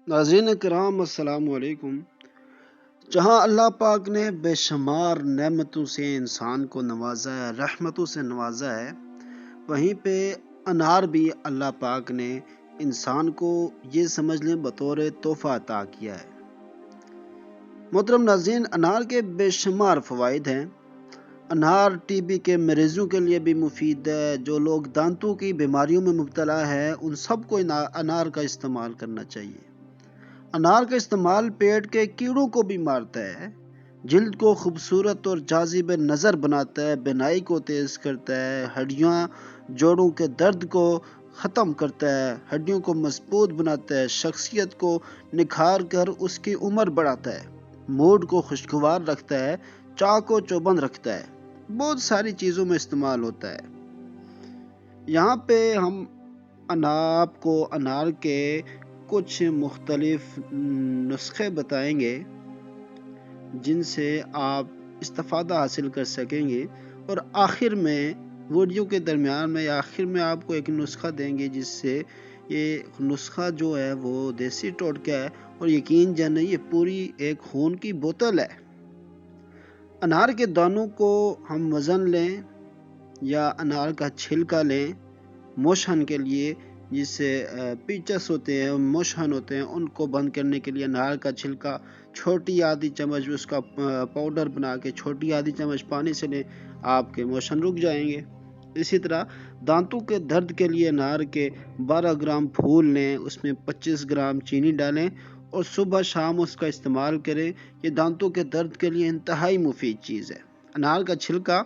ناظرین کرام السلام علیکم۔ جہاں اللہ پاک نے بے شمار نعمتوں سے انسان کو نوازا ہے، رحمتوں سے نوازا ہے، وہیں پہ انار بھی اللہ پاک نے انسان کو یہ سمجھ لیں بطور تحفہ عطا کیا ہے۔ محترم ناظرین، انار کے بے شمار فوائد ہیں۔ انار ٹی بی کے مریضوں کے لیے بھی مفید ہے۔ جو لوگ دانتوں کی بیماریوں میں مبتلا ہے ان سب کو انار کا استعمال کرنا چاہیے۔ انار کا استعمال پیٹ کے کیڑوں کو بھی مارتا ہے، جلد کو خوبصورت اور جاذب نظر بناتا ہے، بینائی کو تیز کرتا ہے، ہڈیاں جوڑوں کے درد کو ختم کرتا ہے، ہڈیوں کو مضبوط بناتا ہے، شخصیت کو نکھار کر اس کی عمر بڑھاتا ہے، موڈ کو خوشگوار رکھتا ہے، چاق و چوبند رکھتا ہے، بہت ساری چیزوں میں استعمال ہوتا ہے۔ یہاں پہ ہم آپ کو انار کے کچھ مختلف نسخے بتائیں گے جن سے آپ استفادہ حاصل کر سکیں گے، اور آخر میں ویڈیو کے درمیان میں یا آخر میں آپ کو ایک نسخہ دیں گے جس سے یہ نسخہ جو ہے وہ دیسی ٹوٹکا ہے، اور یقین جانیں یہ پوری ایک خون کی بوتل ہے۔ انار کے دانوں کو ہم وزن لیں یا انار کا چھلکا لیں موشن کے لیے، جس سے پیچس ہوتے ہیں، موشن ہوتے ہیں، ان کو بند کرنے کے لیے انار کا چھلکا چھوٹی آدھی چمچ اس کا پاؤڈر بنا کے چھوٹی آدھی چمچ پانی سے لیں، آپ کے موشن رک جائیں گے۔ اسی طرح دانتوں کے درد کے لیے انار کے 12 گرام پھول لیں، اس میں 25 گرام چینی ڈالیں اور صبح شام اس کا استعمال کریں۔ یہ دانتوں کے درد کے لیے انتہائی مفید چیز ہے۔ انار کا چھلکا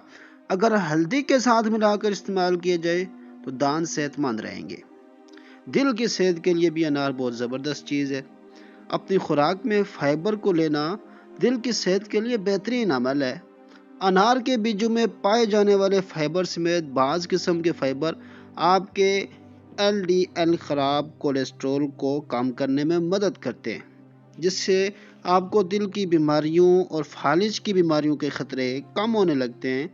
اگر ہلدی کے ساتھ ملا کر استعمال کیا جائے تو دانت صحت مند رہیں گے۔ دل کی صحت کے لیے بھی انار بہت زبردست چیز ہے۔ اپنی خوراک میں فائبر کو لینا دل کی صحت کے لیے بہترین عمل ہے۔ انار کے بیجوں میں پائے جانے والے فائبر سمیت بعض قسم کے فائبر آپ کے LDL خراب کولیسٹرول کو کم کرنے میں مدد کرتے ہیں، جس سے آپ کو دل کی بیماریوں اور فالج کی بیماریوں کے خطرے کم ہونے لگتے ہیں۔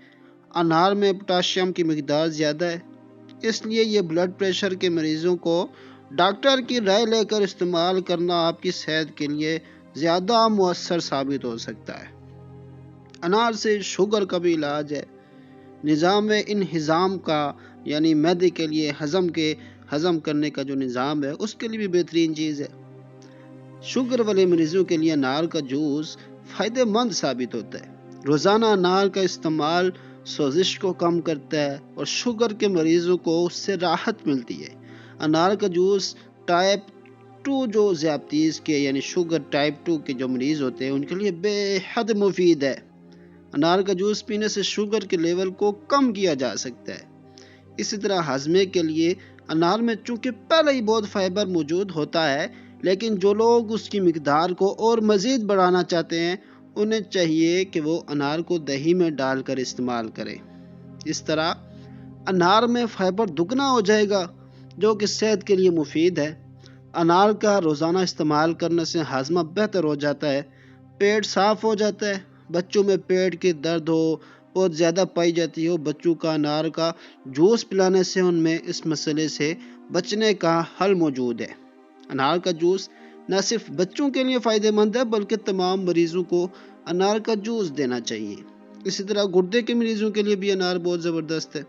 انار میں پوٹاشیم کی مقدار زیادہ ہے، اس لیے یہ بلڈ پریشر کے مریضوں کو ڈاکٹر کی رائے لے کر استعمال کرنا آپ کی صحت کے لیے زیادہ مؤثر ثابت ہو سکتا ہے۔ انار سے شوگر کا بھی علاج ہے۔ نظام انہضام کا یعنی معدے کے لیے ہضم کرنے کا جو نظام ہے اس کے لیے بھی بہترین چیز ہے۔ شوگر والے مریضوں کے لیے انار کا جوس فائدہ مند ثابت ہوتا ہے۔ روزانہ انار کا استعمال سوزش کو کم کرتا ہے اور شوگر کے مریضوں کو اس سے راحت ملتی ہے۔ انار کا جوس ٹائپ 2 جو ذیابیطس کے یعنی شوگر ٹائپ 2 کے جو مریض ہوتے ہیں ان کے لیے بے حد مفید ہے۔ انار کا جوس پینے سے شوگر کے لیول کو کم کیا جا سکتا ہے۔ اسی طرح ہاضمے کے لیے انار میں چونکہ پہلے ہی بہت فائبر موجود ہوتا ہے، لیکن جو لوگ اس کی مقدار کو اور مزید بڑھانا چاہتے ہیں انہیں چاہیے کہ وہ انار کو دہی میں ڈال کر استعمال کریں۔ اس طرح انار میں فائبر دگنا ہو جائے گا جو کہ صحت کے لیے مفید ہے۔ انار کا روزانہ استعمال کرنے سے ہاضمہ بہتر ہو جاتا ہے، پیٹ صاف ہو جاتا ہے۔ بچوں میں پیٹ کی درد ہو بہت زیادہ پائی جاتی ہو، بچوں کا انار کا جوس پلانے سے ان میں اس مسئلے سے بچنے کا حل موجود ہے۔ انار کا جوس نہ صرف بچوں کے لیے فائدہ مند ہے بلکہ تمام مریضوں کو انار کا جوس دینا چاہیے۔ اسی طرح گردے کے مریضوں کے لیے بھی انار بہت زبردست ہے۔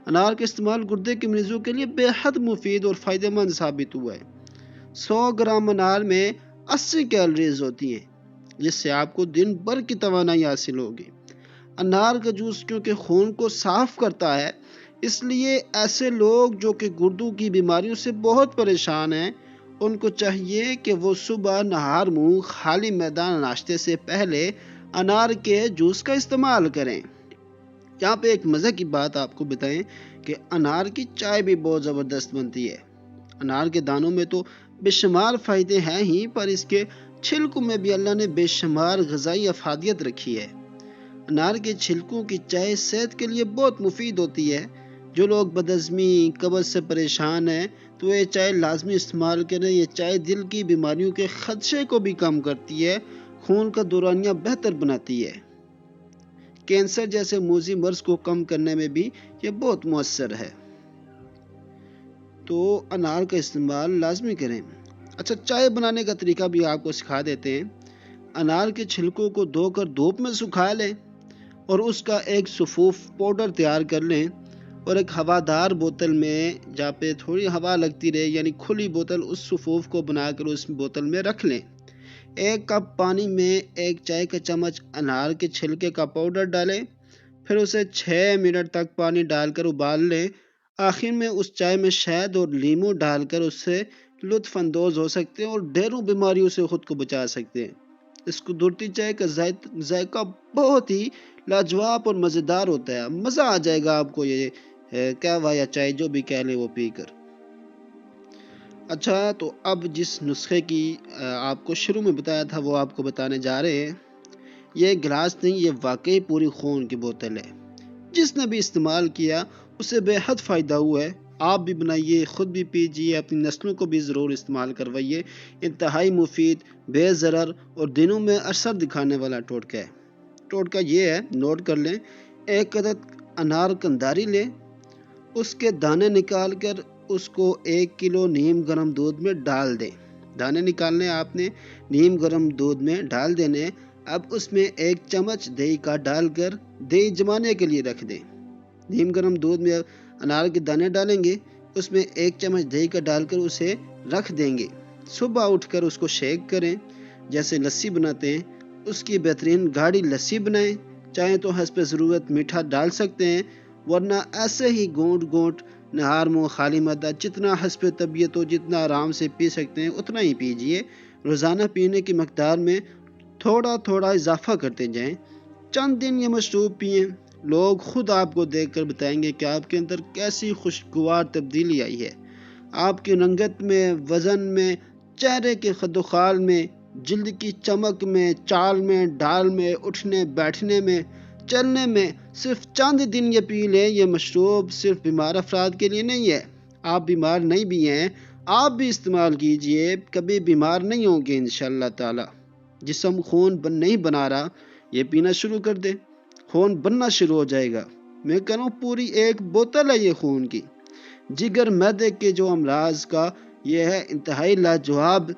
انار کا استعمال گردے کے مریضوں کے لیے بے حد مفید اور فائدہ مند ثابت ہوا ہے۔ 100 گرام انار میں 80 کیلوریز ہوتی ہیں، جس سے آپ کو دن بھر کی توانائی حاصل ہوگی۔ انار کا جوس کیونکہ خون کو صاف کرتا ہے، اس لیے ایسے لوگ جو کہ گردوں کی بیماریوں سے بہت پریشان ہیں ان کو چاہیے کہ وہ صبح نہار منہ خالی میدان ناشتے سے پہلے انار کے جوس کا استعمال کریں۔ یہاں پہ ایک مزے کی بات آپ کو بتائیں کہ انار کی چائے بھی بہت زبردست بنتی ہے۔ انار کے دانوں میں تو بے شمار فائدے ہیں ہی، پر اس کے چھلکوں میں بھی اللہ نے بے شمار غذائی افادیت رکھی ہے۔ انار کے چھلکوں کی چائے صحت کے لیے بہت مفید ہوتی ہے۔ جو لوگ بدہضمی قبض سے پریشان ہیں تو یہ چائے لازمی استعمال کریں۔ یہ چائے دل کی بیماریوں کے خدشے کو بھی کم کرتی ہے، خون کا دورانیہ بہتر بناتی ہے، کینسر جیسے موذی مرض کو کم کرنے میں بھی یہ بہت مؤثر ہے۔ تو انار کا استعمال لازمی کریں۔ اچھا، چائے بنانے کا طریقہ بھی آپ کو سکھا دیتے ہیں۔ انار کے چھلکوں کو دھو کر دھوپ میں سکھا لیں اور اس کا ایک سفوف پاؤڈر تیار کر لیں اور ایک ہوادار بوتل میں جہاں پہ تھوڑی ہوا لگتی رہے، یعنی کھلی بوتل، اس سفوف کو بنا کر اس بوتل میں رکھ لیں۔ 1 کپ پانی میں 1 چائے کا چمچ انار کے چھلکے کا پاؤڈر ڈالیں، پھر اسے 6 منٹ تک پانی ڈال کر ابال لیں۔ آخر میں اس چائے میں شہد اور لیموں ڈال کر اس سے لطف اندوز ہو سکتے ہیں اور ڈھیروں بیماریوں سے خود کو بچا سکتے ہیں۔ اس قدرتی چائے کا ذائقہ بہت ہی لاجواب اور مزیدار ہوتا ہے، مزہ آ جائے گا آپ کو یہ قہوہ یا چائے جو بھی کہہ لیں وہ پی کر۔ اچھا، تو اب جس نسخے کی آپ کو شروع میں بتایا تھا وہ آپ کو بتانے جا رہے ہیں۔ یہ گلاس نہیں، یہ واقعی پوری خون کی بوتل ہے۔ جس نے بھی استعمال کیا اسے بے حد فائدہ ہوا ہے۔ آپ بھی بنائیے، خود بھی پیجیے، اپنی نسلوں کو بھی ضرور استعمال کروائیے۔ انتہائی مفید، بے ضرر اور دنوں میں اثر دکھانے والا ٹوٹکا ہے۔ ٹوٹکا یہ ہے، نوٹ کر لیں۔ 1 عدد انار کنداری لیں، اس کے دانے نکال کر اس کو 1 کلو نیم گرم دودھ میں ڈال دیں۔ دانے نکالنے آپ نے، نیم گرم دودھ میں ڈال دینے۔ اب اس میں 1 چمچ دہی کا ڈال کر دہی جمانے کے لیے رکھ دیں۔ نیم گرم دودھ میں انار کے دانے ڈالیں گے، اس میں 1 چمچ دہی کا ڈال کر اسے رکھ دیں گے۔ صبح اٹھ کر اس کو شیک کریں جیسے لسی بناتے ہیں۔ اس کی بہترین گاڑھی لسی بنائیں، چاہیں تو حسب ضرورت میٹھا ڈال سکتے ہیں، ورنہ ایسے ہی گونٹ گونٹ نہار منہ خالی معدہ جتنا حسب طبیعت ہو، جتنا آرام سے پی سکتے ہیں اتنا ہی پیجیے۔ روزانہ پینے کی مقدار میں تھوڑا تھوڑا اضافہ کرتے جائیں۔ چند دن یہ مشروب پئیں، لوگ خود آپ کو دیکھ کر بتائیں گے کہ آپ کے اندر کیسی خوشگوار تبدیلی آئی ہے۔ آپ کی رنگت میں، وزن میں، چہرے کے خد و خال میں، جلد کی چمک میں، چال میں، ڈال میں، اٹھنے بیٹھنے میں، چلنے میں۔ صرف چند دن یہ پی لیں۔ یہ مشروب صرف بیمار افراد کے لیے نہیں ہے۔ آپ بیمار نہیں بھی ہیں، آپ بھی استعمال کیجئے، کبھی بیمار نہیں ہوں گے انشاءاللہ تعالی۔ جسم خون نہیں بنا رہا، یہ پینا شروع کر دے، خون بننا شروع ہو جائے گا۔ میں کہہ رہا ہوں پوری 1 بوتل ہے یہ خون کی۔ جگر معدے کے جو امراض کا یہ ہے انتہائی لاجواب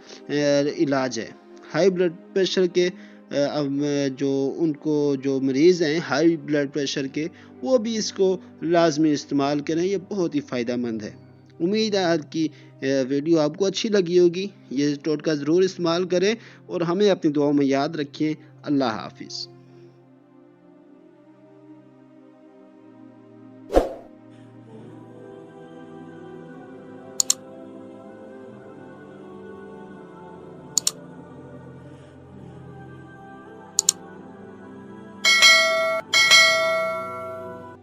علاج ہے۔ ہائی بلڈ پریشر کے جو مریض ہیں ہائی بلڈ پریشر کے، وہ بھی اس کو لازمی استعمال کریں، یہ بہت ہی فائدہ مند ہے۔ امید ہے آج کی ویڈیو آپ کو اچھی لگی ہوگی۔ یہ ٹوٹکا ضرور استعمال کریں اور ہمیں اپنی دعاؤں میں یاد رکھیں۔ اللہ حافظ۔